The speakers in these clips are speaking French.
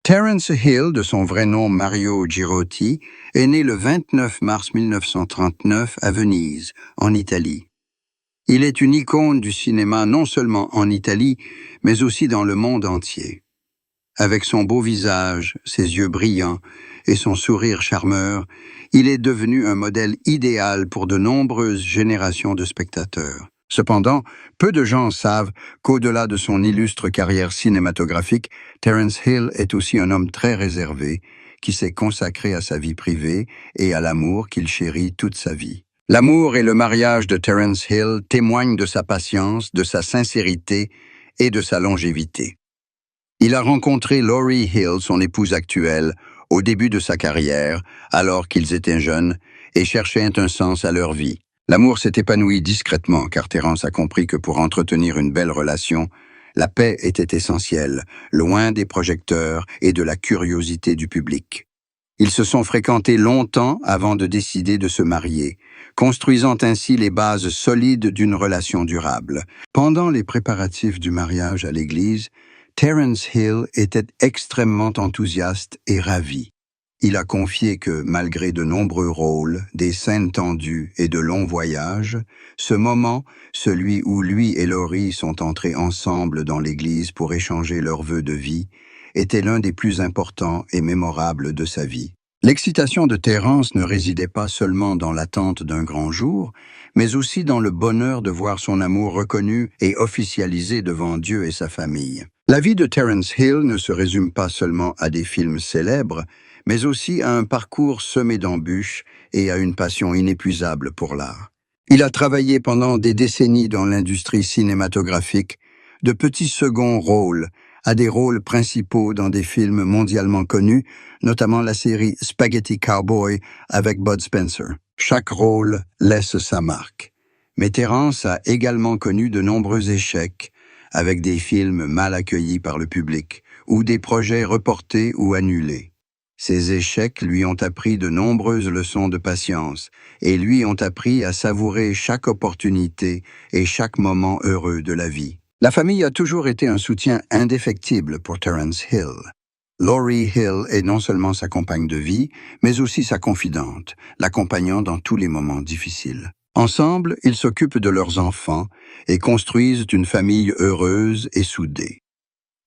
Terence Hill, de son vrai nom Mario Girotti, est né le 29 mars 1939 à Venise, en Italie. Il est une icône du cinéma non seulement en Italie, mais aussi dans le monde entier. Avec son beau visage, ses yeux brillants et son sourire charmeur, il est devenu un modèle idéal pour de nombreuses générations de spectateurs. Cependant, peu de gens savent qu'au-delà de son illustre carrière cinématographique, Terence Hill est aussi un homme très réservé, qui s'est consacré à sa vie privée et à l'amour qu'il chérit toute sa vie. L'amour et le mariage de Terence Hill témoignent de sa patience, de sa sincérité et de sa longévité. Il a rencontré Laurie Hill, son épouse actuelle, au début de sa carrière, alors qu'ils étaient jeunes, et cherchaient un sens à leur vie. L'amour s'est épanoui discrètement, car Terence a compris que pour entretenir une belle relation, la paix était essentielle, loin des projecteurs et de la curiosité du public. Ils se sont fréquentés longtemps avant de décider de se marier, construisant ainsi les bases solides d'une relation durable. Pendant les préparatifs du mariage à l'église, Terence Hill était extrêmement enthousiaste et ravi. Il a confié que, malgré de nombreux rôles, des scènes tendues et de longs voyages, ce moment, celui où lui et Laurie sont entrés ensemble dans l'église pour échanger leurs vœux de vie, était l'un des plus importants et mémorables de sa vie. L'excitation de Terence ne résidait pas seulement dans l'attente d'un grand jour, mais aussi dans le bonheur de voir son amour reconnu et officialisé devant Dieu et sa famille. La vie de Terence Hill ne se résume pas seulement à des films célèbres, mais aussi à un parcours semé d'embûches et à une passion inépuisable pour l'art. Il a travaillé pendant des décennies dans l'industrie cinématographique, de petits seconds rôles à des rôles principaux dans des films mondialement connus, notamment la série Spaghetti Cowboy avec Bud Spencer. Chaque rôle laisse sa marque. Mais Terence a également connu de nombreux échecs, avec des films mal accueillis par le public, ou des projets reportés ou annulés. Ces échecs lui ont appris de nombreuses leçons de patience, et lui ont appris à savourer chaque opportunité et chaque moment heureux de la vie. La famille a toujours été un soutien indéfectible pour Terence Hill. Laurie Hill est non seulement sa compagne de vie, mais aussi sa confidente, l'accompagnant dans tous les moments difficiles. Ensemble, ils s'occupent de leurs enfants et construisent une famille heureuse et soudée.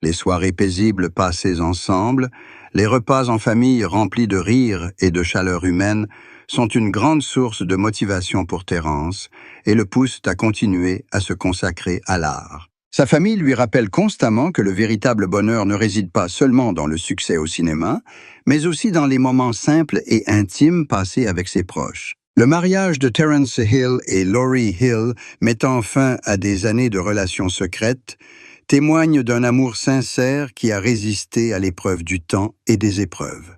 Les soirées paisibles passées ensemble, les repas en famille remplis de rire et de chaleur humaine sont une grande source de motivation pour Terence et le poussent à continuer à se consacrer à l'art. Sa famille lui rappelle constamment que le véritable bonheur ne réside pas seulement dans le succès au cinéma, mais aussi dans les moments simples et intimes passés avec ses proches. Le mariage de Terence Hill et Laurie Hill, mettant fin à des années de relations secrètes, témoigne d'un amour sincère qui a résisté à l'épreuve du temps et des épreuves.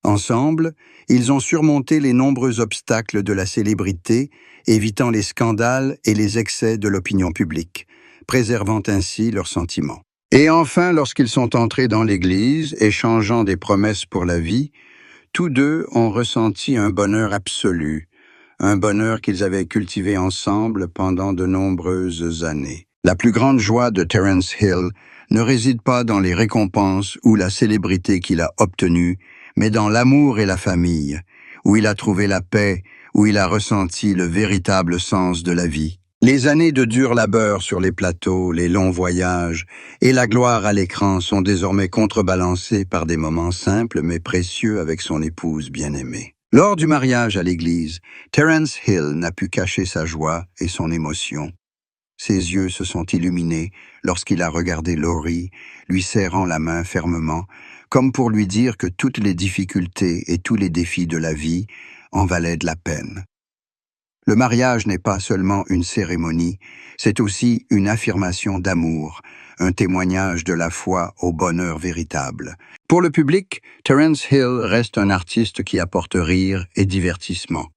Ensemble, ils ont surmonté les nombreux obstacles de la célébrité, évitant les scandales et les excès de l'opinion publique, préservant ainsi leurs sentiments. Et enfin, lorsqu'ils sont entrés dans l'Église, échangeant des promesses pour la vie, tous deux ont ressenti un bonheur absolu, un bonheur qu'ils avaient cultivé ensemble pendant de nombreuses années. La plus grande joie de Terence Hill ne réside pas dans les récompenses ou la célébrité qu'il a obtenue, mais dans l'amour et la famille, où il a trouvé la paix, où il a ressenti le véritable sens de la vie. Les années de dur labeur sur les plateaux, les longs voyages et la gloire à l'écran sont désormais contrebalancés par des moments simples mais précieux avec son épouse bien-aimée. Lors du mariage à l'église, Terence Hill n'a pu cacher sa joie et son émotion. Ses yeux se sont illuminés lorsqu'il a regardé Laurie, lui serrant la main fermement, comme pour lui dire que toutes les difficultés et tous les défis de la vie en valaient de la peine. Le mariage n'est pas seulement une cérémonie, c'est aussi une affirmation d'amour, un témoignage de la foi au bonheur véritable. Pour le public, Terence Hill reste un artiste qui apporte rire et divertissement.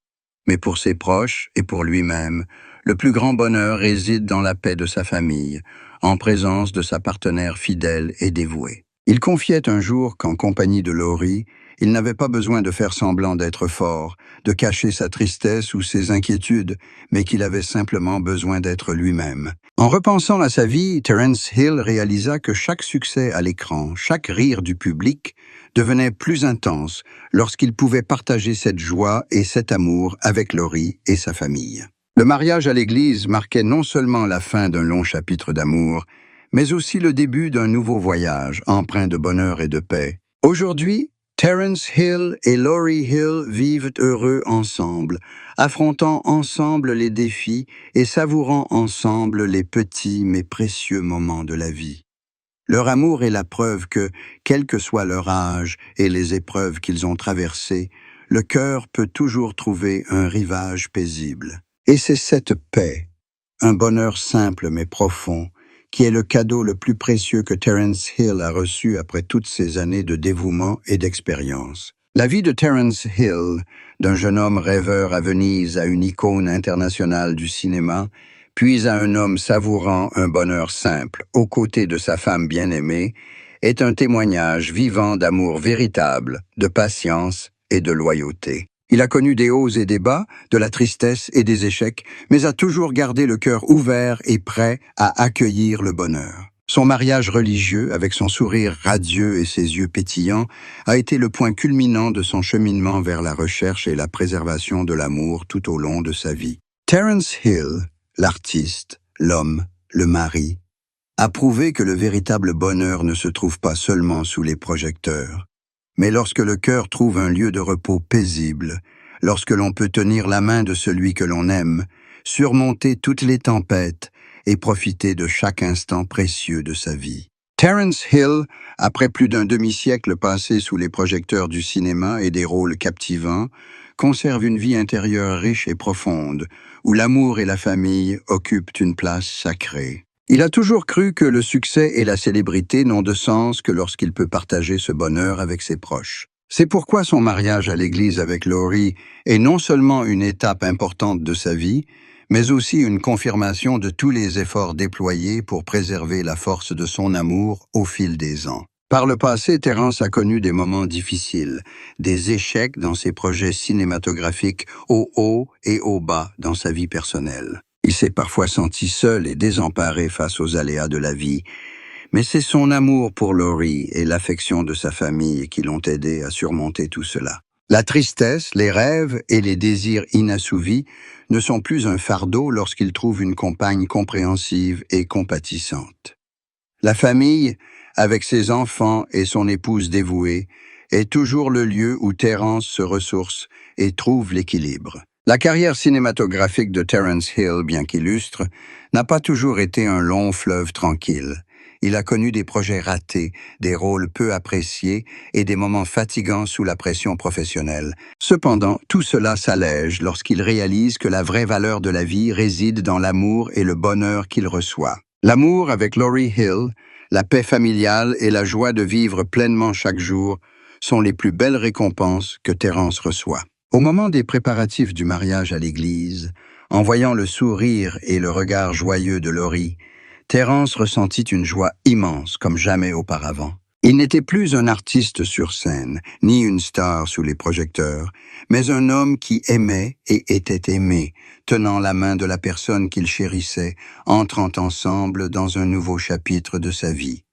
Mais pour ses proches et pour lui-même, le plus grand bonheur réside dans la paix de sa famille, en présence de sa partenaire fidèle et dévouée. Il confiait un jour qu'en compagnie de Laurie, il n'avait pas besoin de faire semblant d'être fort, de cacher sa tristesse ou ses inquiétudes, mais qu'il avait simplement besoin d'être lui-même. En repensant à sa vie, Terence Hill réalisa que chaque succès à l'écran, chaque rire du public, devenait plus intense lorsqu'il pouvait partager cette joie et cet amour avec Laurie et sa famille. Le mariage à l'église marquait non seulement la fin d'un long chapitre d'amour, mais aussi le début d'un nouveau voyage empreint de bonheur et de paix. Aujourd'hui, Terence Hill et Laurie Hill vivent heureux ensemble, affrontant ensemble les défis et savourant ensemble les petits mais précieux moments de la vie. Leur amour est la preuve que, quel que soit leur âge et les épreuves qu'ils ont traversées, le cœur peut toujours trouver un rivage paisible. Et c'est cette paix, un bonheur simple mais profond, qui est le cadeau le plus précieux que Terence Hill a reçu après toutes ces années de dévouement et d'expérience. La vie de Terence Hill, d'un jeune homme rêveur à Venise à une icône internationale du cinéma, puis à un homme savourant un bonheur simple aux côtés de sa femme bien-aimée, est un témoignage vivant d'amour véritable, de patience et de loyauté. Il a connu des hauts et des bas, de la tristesse et des échecs, mais a toujours gardé le cœur ouvert et prêt à accueillir le bonheur. Son mariage religieux, avec son sourire radieux et ses yeux pétillants, a été le point culminant de son cheminement vers la recherche et la préservation de l'amour tout au long de sa vie. Terence Hill, l'artiste, l'homme, le mari, a prouvé que le véritable bonheur ne se trouve pas seulement sous les projecteurs, mais lorsque le cœur trouve un lieu de repos paisible, lorsque l'on peut tenir la main de celui que l'on aime, surmonter toutes les tempêtes et profiter de chaque instant précieux de sa vie. Terence Hill, après plus d'un demi-siècle passé sous les projecteurs du cinéma et des rôles captivants, conserve une vie intérieure riche et profonde, où l'amour et la famille occupent une place sacrée. Il a toujours cru que le succès et la célébrité n'ont de sens que lorsqu'il peut partager ce bonheur avec ses proches. C'est pourquoi son mariage à l'église avec Laurie est non seulement une étape importante de sa vie, mais aussi une confirmation de tous les efforts déployés pour préserver la force de son amour au fil des ans. Par le passé, Terence a connu des moments difficiles, des échecs dans ses projets cinématographiques, au haut et au bas dans sa vie personnelle. Il s'est parfois senti seul et désemparé face aux aléas de la vie, mais c'est son amour pour Laurie et l'affection de sa famille qui l'ont aidé à surmonter tout cela. La tristesse, les rêves et les désirs inassouvis ne sont plus un fardeau lorsqu'il trouve une compagne compréhensive et compatissante. La famille, avec ses enfants et son épouse dévouée, est toujours le lieu où Terence se ressource et trouve l'équilibre. La carrière cinématographique de Terence Hill, bien qu'illustre, n'a pas toujours été un long fleuve tranquille. Il a connu des projets ratés, des rôles peu appréciés et des moments fatigants sous la pression professionnelle. Cependant, tout cela s'allège lorsqu'il réalise que la vraie valeur de la vie réside dans l'amour et le bonheur qu'il reçoit. L'amour avec Laurie Hill, la paix familiale et la joie de vivre pleinement chaque jour sont les plus belles récompenses que Terence reçoit. Au moment des préparatifs du mariage à l'église, en voyant le sourire et le regard joyeux de Laurie, Terence ressentit une joie immense comme jamais auparavant. Il n'était plus un artiste sur scène, ni une star sous les projecteurs, mais un homme qui aimait et était aimé, tenant la main de la personne qu'il chérissait, entrant ensemble dans un nouveau chapitre de sa vie.